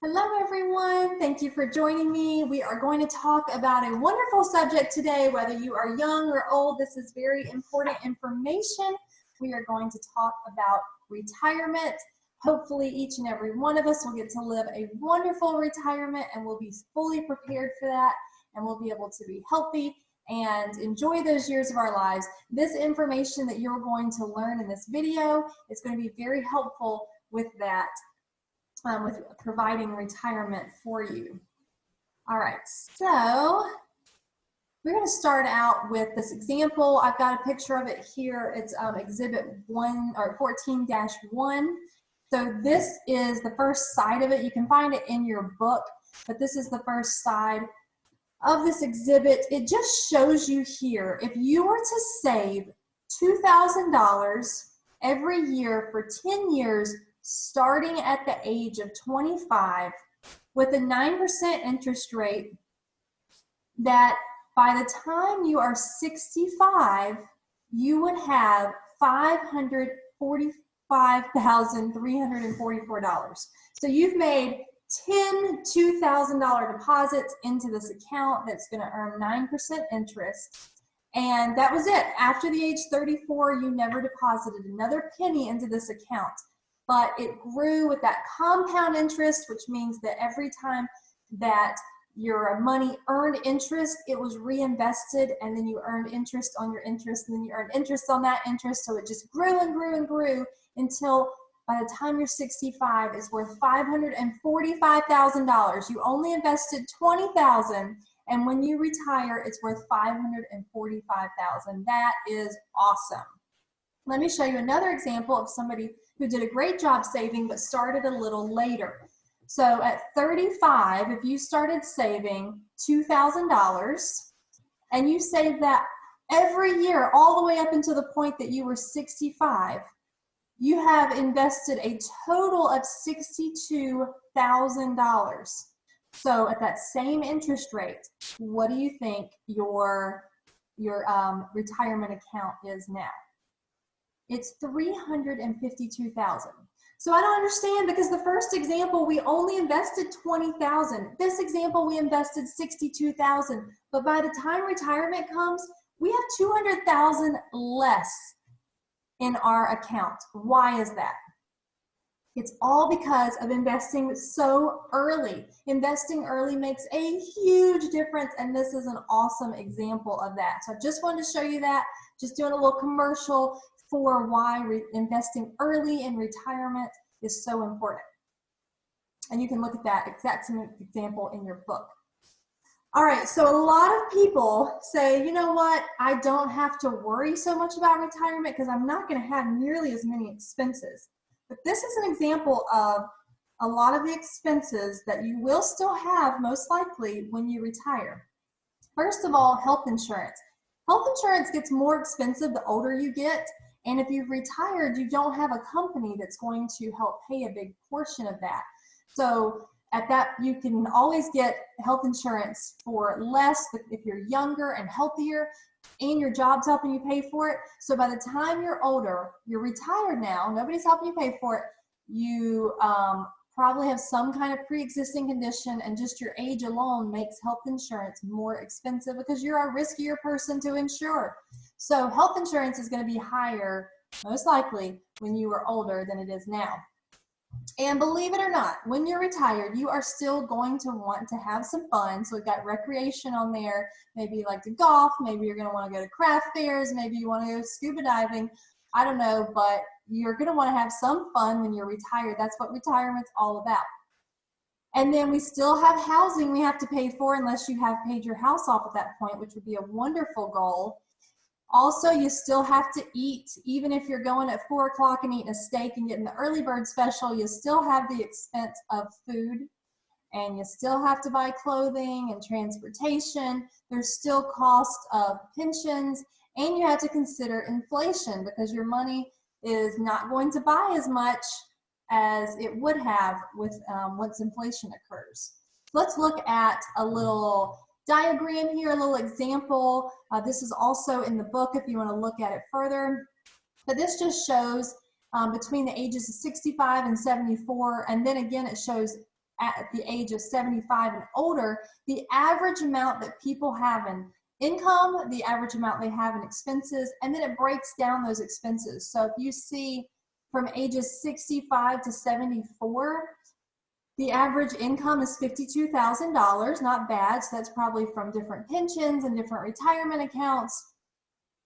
Hello everyone, thank you for joining me. We are going to talk about a wonderful subject today, whether you are young or old. This is very important information. We are going to talk about retirement. Hopefully each and every one of us will get to live a wonderful retirement and we'll be fully prepared for that, and we'll be able to be healthy and enjoy those years of our lives. This information that you're going to learn in this video is going to be very helpful with that. With providing retirement for you. All right, so we're going to start out with this example. I've got a picture of it here. It's exhibit 14-1. So this is the first side of it. You can find it in your book, but this is the first side of this exhibit. It just shows you here, if you were to save $2,000 every year for 10 years, starting at the age of 25 with a 9% interest rate, that by the time you are 65, you would have $545,344. So you've made 10 $2,000 deposits into this account that's going to earn 9% interest. And that was it. After the age 34, you never deposited another penny into this account. But it grew with that compound interest, which means that every time that your money earned interest, it was reinvested, and then you earned interest on your interest, and then you earned interest on that interest. So it just grew and grew and grew until by the time you're 65, it's worth $545,000. You only invested $20,000, and when you retire, it's worth $545,000. That is awesome. Let me show you another example of somebody who did a great job saving but started a little later. So at 35, if you started saving $2,000 and you saved that every year all the way up until the point that you were 65, you have invested a total of $62,000. So at that same interest rate, what do you think your retirement account is now? It's $352,000. So I don't understand, because the first example we only invested $20,000. This example we invested $62,000. But by the time retirement comes, we have $200,000 less in our account. Why is that? It's all because of investing so early. Investing early makes a huge difference, and this is an awesome example of that. So I just wanted to show you that, just doing a little commercial for why investing early in retirement is so important. And you can look at that exact same example in your book. All right, so a lot of people say, you know what, I don't have to worry so much about retirement because I'm not going to have nearly as many expenses. But this is an example of a lot of the expenses that you will still have most likely when you retire. First of all, health insurance. Health insurance gets more expensive the older you get. And if you've retired, you don't have a company that's going to help pay a big portion of that. So at that, you can always get health insurance for less if you're younger and healthier, and your job's helping you pay for it. So by the time you're older, you're retired now, nobody's helping you pay for it, you probably have some kind of pre-existing condition, and just your age alone makes health insurance more expensive because you're a riskier person to insure. So health insurance is going to be higher, most likely, when you are older than it is now. And believe it or not, when you're retired, you are still going to want to have some fun. So we've got recreation on there. Maybe you like to golf. Maybe you're going to want to go to craft fairs. Maybe you want to go scuba diving. I don't know, but you're going to want to have some fun when you're retired. That's what retirement's all about. And then we still have housing we have to pay for, unless you have paid your house off at that point, which would be a wonderful goal. Also, you still have to eat. Even if you're going at 4 o'clock and eating a steak and getting the early bird special, you still have the expense of food, and you still have to buy clothing and transportation. There's still cost of pensions, and you have to consider inflation, because your money is not going to buy as much as it would have with once inflation occurs. Let's look at a little diagram here, a little example. This is also in the book if you want to look at it further. But this just shows between the ages of 65 and 74, and then again it shows at the age of 75 and older, the average amount that people have in income, the average amount they have in expenses, and then it breaks down those expenses. So if you see from ages 65 to 74, the average income is $52,000, not bad. So that's probably from different pensions and different retirement accounts,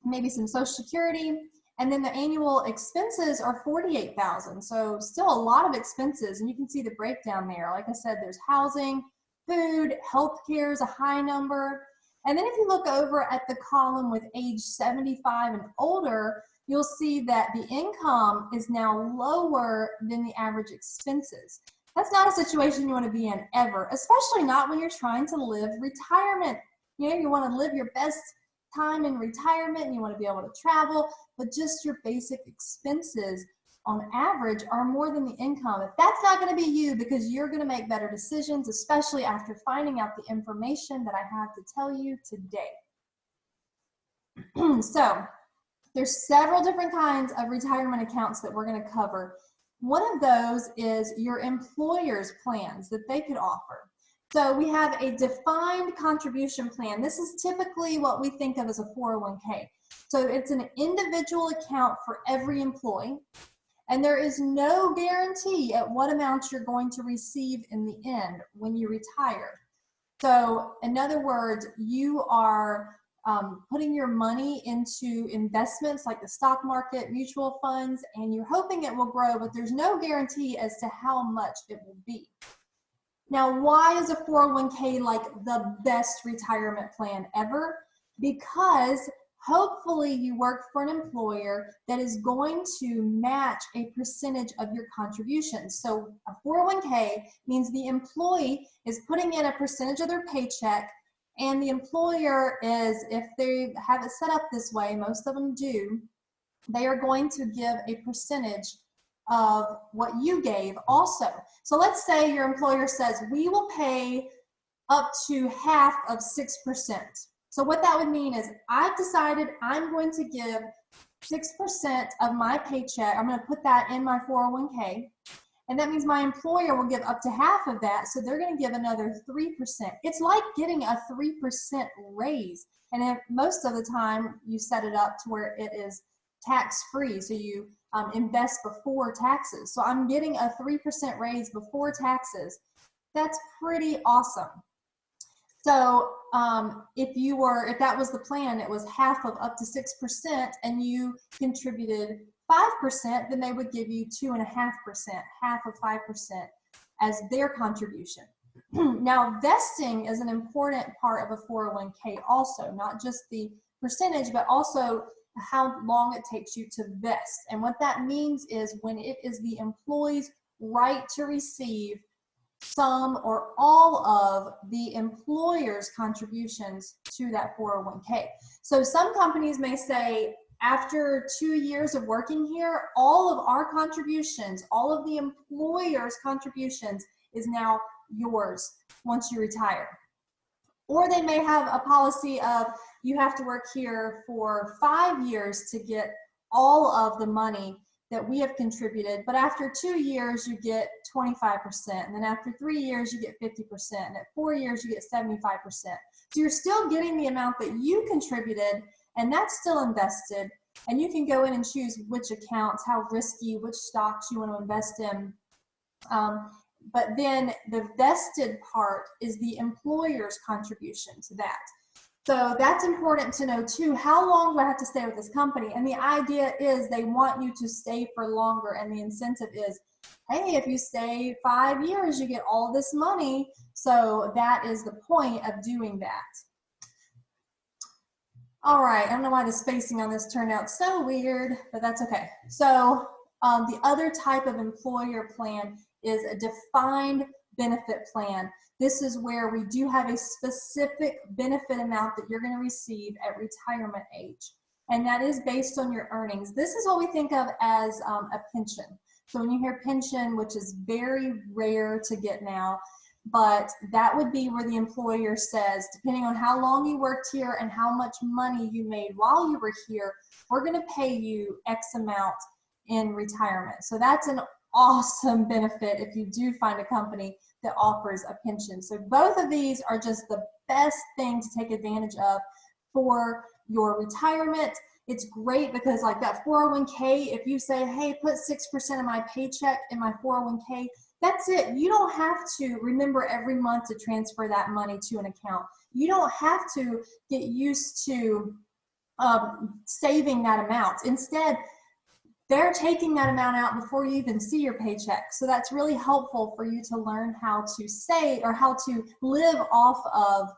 maybe some Social Security. And then the annual expenses are $48,000. So still a lot of expenses. And you can see the breakdown there. Like I said, there's housing, food, healthcare is a high number. And then if you look over at the column with age 75 and older, you'll see that the income is now lower than the average expenses. That's not a situation you want to be in ever, especially not when you're trying to live retirement. You know, you want to live your best time in retirement and you want to be able to travel, but just your basic expenses on average are more than the income. If that's not going to be you, because you're going to make better decisions, especially after finding out the information that I have to tell you today. So there's several different kinds of retirement accounts that we're going to cover. One of those is your employer's plans that they could offer. So we have a defined contribution plan. This is typically what we think of as a 401k. So it's an individual account for every employee, and there is no guarantee at what amount you're going to receive in the end when you retire. So in other words, you are putting your money into investments like the stock market, mutual funds, and you're hoping it will grow, but there's no guarantee as to how much it will be. Now, why is a 401k like the best retirement plan ever? Because hopefully you work for an employer that is going to match a percentage of your contributions. So a 401k means the employee is putting in a percentage of their paycheck, and the employer is, if they have it set up this way, most of them do, they are going to give a percentage of what you gave also. So let's say your employer says, we will pay up to half of 6%. So what that would mean is I've decided I'm going to give 6% of my paycheck. I'm going to put that in my 401k. And that means my employer will give up to half of that. So they're going to give another 3%. It's like getting a 3% raise. And if most of the time you set it up to where it is tax-free. So you invest before taxes. So I'm getting a 3% raise before taxes. That's pretty awesome. So if that was the plan, it was half of up to 6%, and you contributed 5%, then they would give you 2.5%, half of 5% as their contribution. Now, vesting is an important part of a 401k also, not just the percentage, but also how long it takes you to vest. And what that means is when it is the employee's right to receive some or all of the employer's contributions to that 401k. So some companies may say, after 2 years of working here, all of our contributions, all of the employer's contributions is now yours once you retire. Or they may have a policy of you have to work here for 5 years to get all of the money that we have contributed, but after 2 years you get 25%, and then after 3 years you get 50%, and at 4 years you get 75%. So you're still getting the amount that you contributed, and that's still invested, and you can go in and choose which accounts, how risky, which stocks you want to invest in. But then the vested part is the employer's contribution to that. So that's important to know too. How long do I have to stay with this company? And the idea is they want you to stay for longer, and the incentive is, hey, if you stay 5 years, you get all this money. So that is the point of doing that. All right, I don't know why the spacing on this turned out so weird, but that's okay. So the other type of employer plan is a defined benefit plan. This is where we do have a specific benefit amount that you're going to receive at retirement age, and that is based on your earnings. This is what we think of as a pension. So when you hear pension, which is very rare to get now, but that would be where the employer says, depending on how long you worked here and how much money you made while you were here, we're going to pay you X amount in retirement. So that's an awesome benefit if you do find a company that offers a pension. So both of these are just the best thing to take advantage of for your retirement. It's great because like that 401k, if you say, hey, put 6% of my paycheck in my 401k, that's it. You don't have to remember every month to transfer that money to an account. You don't have to get used to saving that amount. Instead, they're taking that amount out before you even see your paycheck. So that's really helpful for you to learn how to save or how to live off of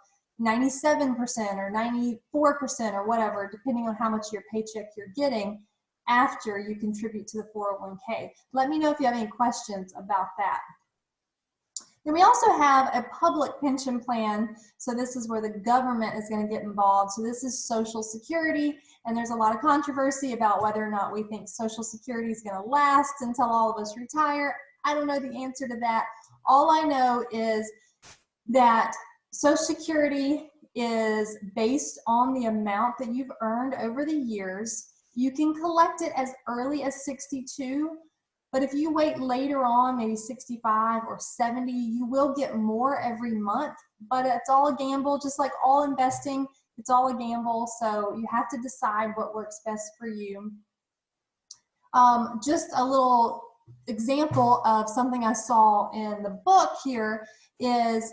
97% or 94% or whatever, depending on how much your paycheck you're getting after you contribute to the 401k. Let me know if you have any questions about that. Then we also have a public pension plan. So this is where the government is going to get involved. So this is Social Security, and there's a lot of controversy about whether or not we think Social Security is going to last until all of us retire. I don't know the answer to that. All I know is that Social Security is based on the amount that you've earned over the years. You can collect it as early as 62, but if you wait later on, maybe 65 or 70, you will get more every month, but it's all a gamble, just like all investing, it's all a gamble, so you have to decide what works best for you. Just a little example of something I saw in the book here is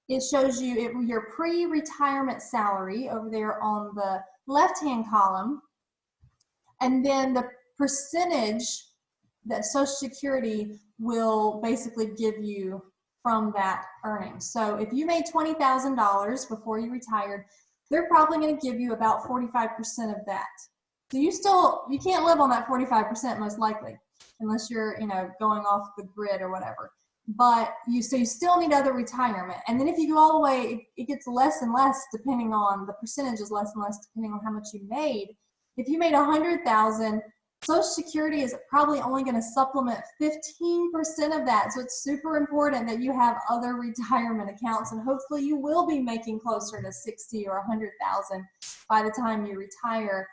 it shows you your pre-retirement salary over there on the left-hand column, and then the percentage that Social Security will basically give you from that earnings. So if you made $20,000 before you retired, they're probably going to give you about 45% of that. So you can't live on that 45% most likely, unless you're going off the grid or whatever. But you still need other retirement. And then if you go all the way, it gets less and less depending on the percentage is less and less depending on how much you made. If you made $100,000, Social Security is probably only going to supplement 15% of that. So it's super important that you have other retirement accounts, and hopefully you will be making closer to 60 or 100,000 by the time you retire.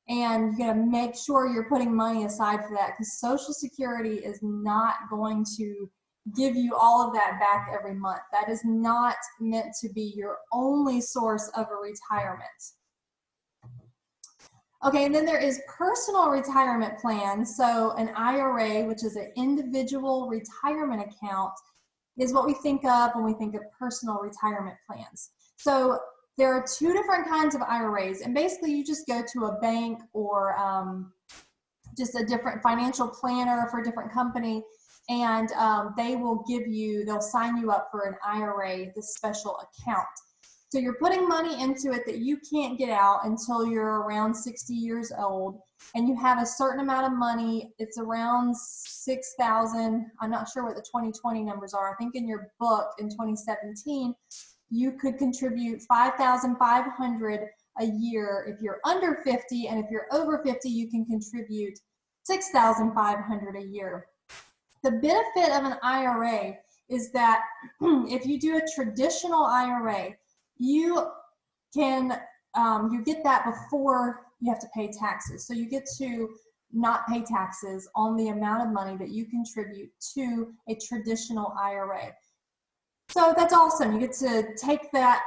And you're going to make sure you're putting money aside for that, because Social Security is not going to give you all of that back every month. That is not meant to be your only source of a retirement. Okay, and then there is personal retirement plans. So an IRA, which is an individual retirement account, is what we think of when we think of personal retirement plans. So there are two different kinds of IRAs, and basically you just go to a bank or just a different financial planner for a different company, and they'll sign you up for an IRA, this special account. So you're putting money into it that you can't get out until you're around 60 years old, and you have a certain amount of money. It's around 6,000. I'm not sure what the 2020 numbers are. I think in your book in 2017, you could contribute $5,500 a year if you're under 50, and if you're over 50, you can contribute $6,500 a year. The benefit of an IRA is that if you do a traditional IRA, you can you get that before you have to pay taxes. So you get to not pay taxes on the amount of money that you contribute to a traditional IRA. So that's awesome. You get to take that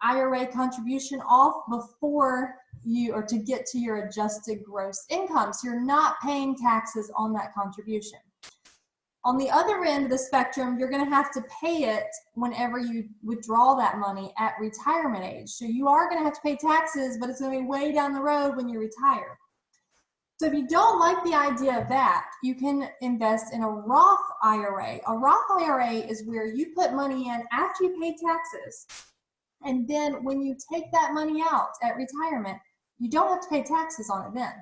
IRA contribution off before to get to your adjusted gross income. So you're not paying taxes on that contribution. On the other end of the spectrum, you're going to have to pay it whenever you withdraw that money at retirement age. So you are going to have to pay taxes, but it's going to be way down the road when you retire. So if you don't like the idea of that, you can invest in a Roth IRA. A Roth IRA is where you put money in after you pay taxes. And then when you take that money out at retirement, you don't have to pay taxes on it then.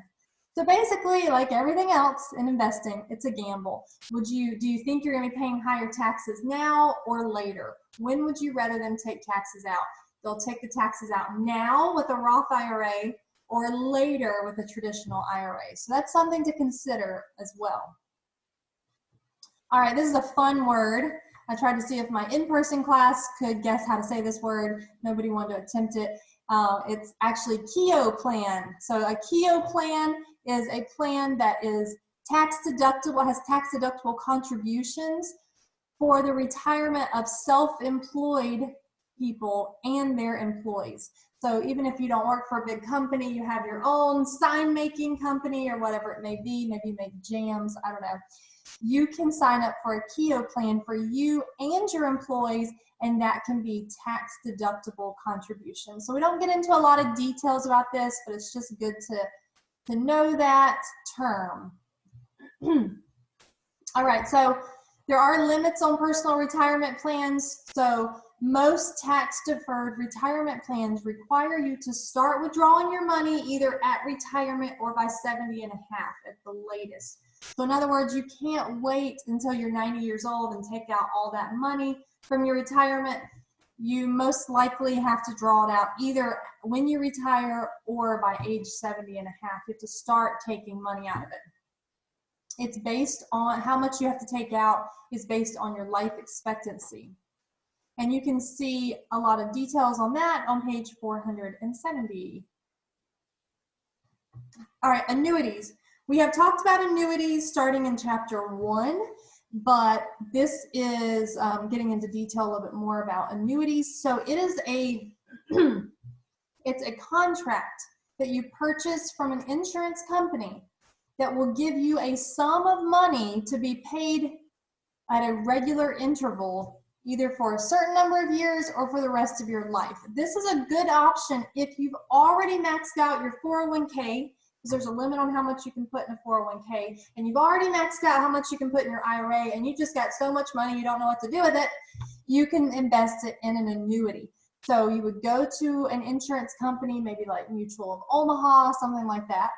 So basically, like everything else in investing, it's a gamble. Do you think you're going to be paying higher taxes now or later? When would you rather them take taxes out? They'll take the taxes out now with a Roth IRA or later with a traditional IRA. So that's something to consider as well. All right, this is a fun word. I tried to see if my in-person class could guess how to say this word. Nobody wanted to attempt it. It's actually KEO plan. So a KEO plan is a plan that is Tax deductible, has tax deductible contributions for the retirement of self-employed people and their employees. So even if you don't work for a big company, you have your own sign making company or whatever it may be, maybe you make jams, I don't know. You can sign up for a keto plan for you and your employees, and that can be tax deductible contributions. So we don't get into a lot of details about this, but it's just good to know that term. All right, so there are limits on personal retirement plans. So most tax-deferred retirement plans require you to start withdrawing your money either at retirement or by 70 and a half at the latest. So in other words, you can't wait until you're 90 years old and take out all that money from your retirement. You most likely have to draw it out either when you retire or by age 70 and a half. You have to start taking money out of it. It's based on how much you have to take out is based on your life expectancy. And you can see a lot of details on that on page 470. All right, annuities. We have talked about annuities starting in chapter 1, but this is getting into detail a little bit more about annuities. So it is it's a contract that you purchase from an insurance company that will give you a sum of money to be paid at a regular interval, either for a certain number of years or for the rest of your life. This is a good option if you've already maxed out your 401k, because there's a limit on how much you can put in a 401k, and you've already maxed out how much you can put in your IRA, and you just got so much money you don't know what to do with it, you can invest it in an annuity. So you would go to an insurance company, maybe like Mutual of Omaha, something like that,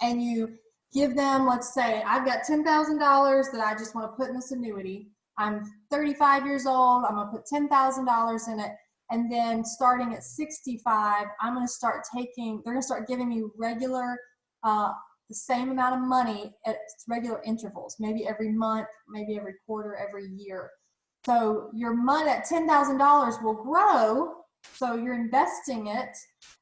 and you give them, let's say, I've got $10,000 that I just want to put in this annuity. I'm 35 years old, I'm going to put $10,000 in it, and then starting at 65, I'm going to start taking, they're going to start giving me regular, the same amount of money at regular intervals, maybe every month, maybe every quarter, every year. So your money at $10,000 will grow, so you're investing it,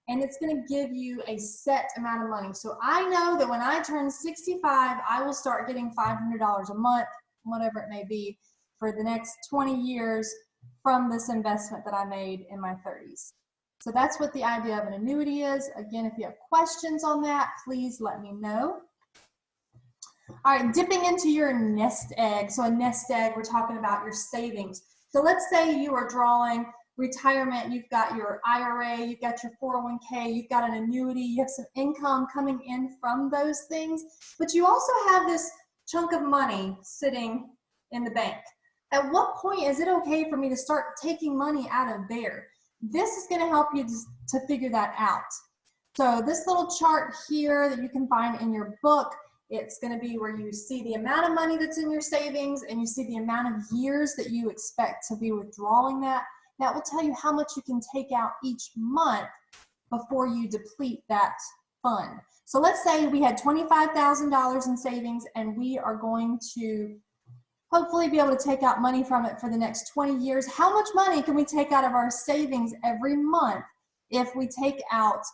and it's going to give you a set amount of money. So I know that when I turn 65, I will start getting $500 a month, whatever it may be, for the next 20 years from this investment that I made in my 30s. So that's what the idea of an annuity is. Again, if you have questions on that, please let me know. All right, dipping into your nest egg. So a nest egg, we're talking about your savings. So let's say you are drawing retirement, you've got your IRA, you've got your 401k, you've got an annuity, you have some income coming in from those things, but you also have this chunk of money sitting in the bank. At what point is it okay for me to start taking money out of there? This is going to help you to figure that out. So this little chart here that you can find in your book, it's going to be where you see the amount of money that's in your savings and you see the amount of years that you expect to be withdrawing that. That will tell you how much you can take out each month before you deplete that fund. So let's say we had $25,000 in savings and we are going to hopefully be able to take out money from it for the next 20 years. How much money can we take out of our savings every month if we take out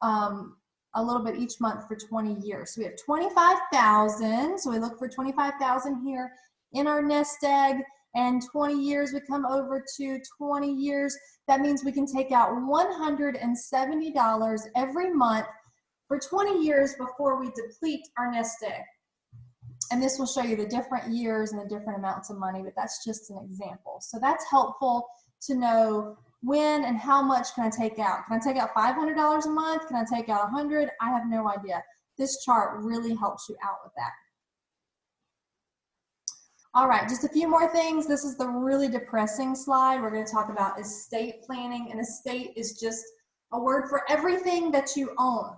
a little bit each month for 20 years? So we have 25,000. So we look for 25,000 here in our nest egg, and 20 years, we come over to 20 years. That means we can take out $170 every month for 20 years before we deplete our nest egg. And this will show you the different years and the different amounts of money, but that's just an example. So that's helpful to know when and how much can I take out. Can I take out $500 a month? Can I take out $100? I have no idea. This chart really helps you out with that. All right, just a few more things. This is the really depressing slide. We're going to talk about estate planning. And estate is just a word for everything that you own.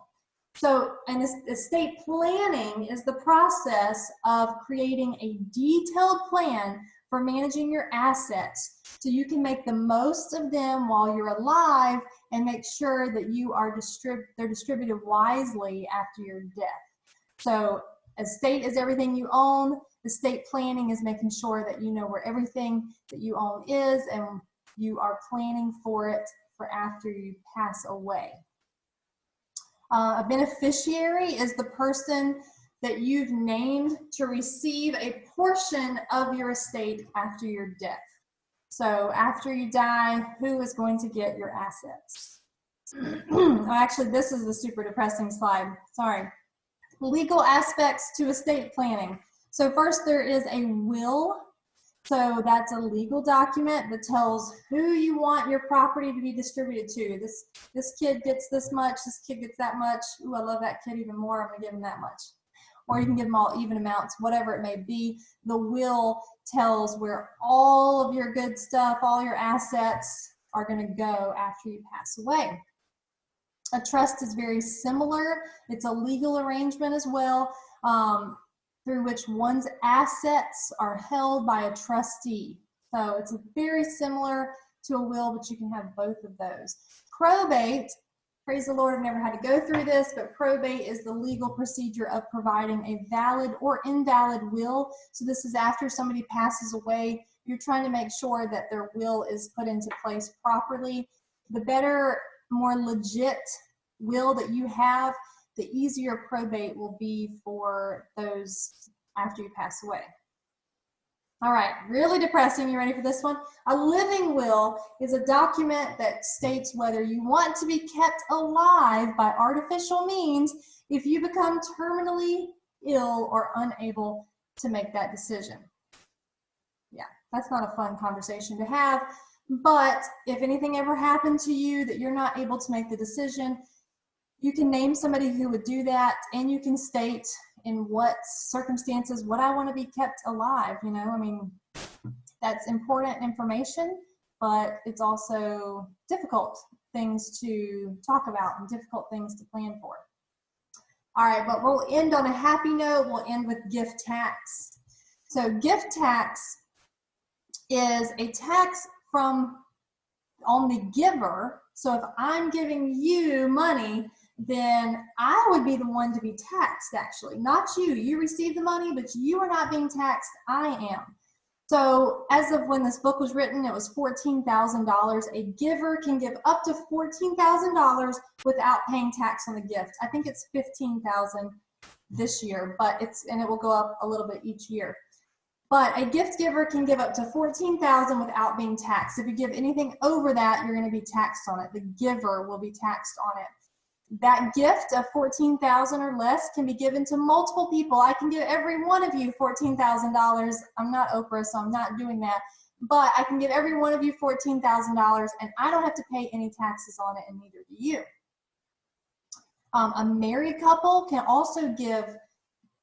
So an estate planning is the process of creating a detailed plan for managing your assets so you can make the most of them while you're alive and make sure that you are they're distributed wisely after your death. So estate is everything you own. Estate planning is making sure that you know where everything that you own is and you are planning for it for after you pass away. A beneficiary is the person that you've named to receive a portion of your estate after your death. So after you die, who is going to get your assets? Oh, actually, this is the super depressing slide. Sorry. Legal aspects to estate planning. So first there is a will. So that's a legal document that tells who you want your property to be distributed to. This kid gets this much, this kid gets that much. Ooh, I love that kid even more, I'm gonna give him that much. Or you can give them all even amounts, whatever it may be. The will tells where all of your good stuff, all your assets are gonna go after you pass away. A trust is very similar. It's a legal arrangement as well, through which one's assets are held by a trustee. So it's very similar to a will, but you can have both of those. Probate, praise the Lord, I've never had to go through this, but probate is the legal procedure of providing a valid or invalid will. So this is after somebody passes away. You're trying to make sure that their will is put into place properly. The better, more legit will that you have, the easier probate will be for those after you pass away. All right, really depressing. You ready for this one? A living will is a document that states whether you want to be kept alive by artificial means if you become terminally ill or unable to make that decision. Yeah, that's not a fun conversation to have, but if anything ever happened to you that you're not able to make the decision, you can name somebody who would do that, and you can state in what circumstances would I want to be kept alive. You know, I mean, that's important information, but it's also difficult things to talk about and difficult things to plan for. All right, but we'll end on a happy note. We'll end with gift tax. So gift tax is a tax on the giver. So if I'm giving you money, then I would be the one to be taxed, actually, not you. You receive the money, but you are not being taxed. I am. So as of when this book was written, it was $14,000. A giver can give up to $14,000 without paying tax on the gift. I think it's $15,000 this year, but it will go up a little bit each year. But a gift giver can give up to $14,000 without being taxed. If you give anything over that, you're going to be taxed on it. The giver will be taxed on it. That gift of $14,000 or less can be given to multiple people. I can give every one of you $14,000. I'm not Oprah, so I'm not doing that. But I can give every one of you $14,000, and I don't have to pay any taxes on it, and neither do you. A married couple can also give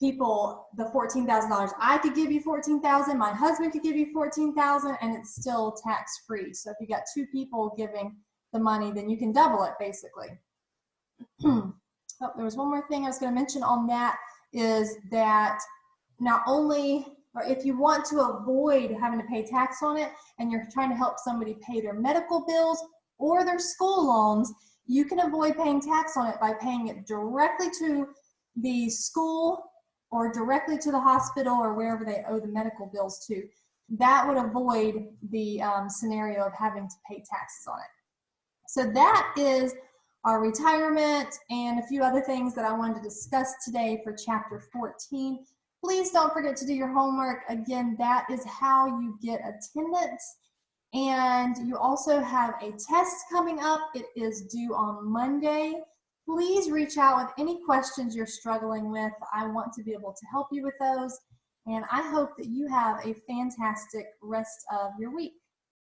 people the $14,000. I could give you $14,000. My husband could give you $14,000, and it's still tax-free. So if you got two people giving the money, then you can double it, basically. Oh, there was one more thing I was going to mention on that, is that not only, or if you want to avoid having to pay tax on it and you're trying to help somebody pay their medical bills or their school loans, you can avoid paying tax on it by paying it directly to the school or directly to the hospital or wherever they owe the medical bills to. That would avoid the scenario of having to pay taxes on it. So that is our retirement and a few other things that I wanted to discuss today for chapter 14. Please don't forget to do your homework. Again, that is how you get attendance. And you also have a test coming up. It is due on Monday. Please reach out with any questions you're struggling with. I want to be able to help you with those. And I hope that you have a fantastic rest of your week.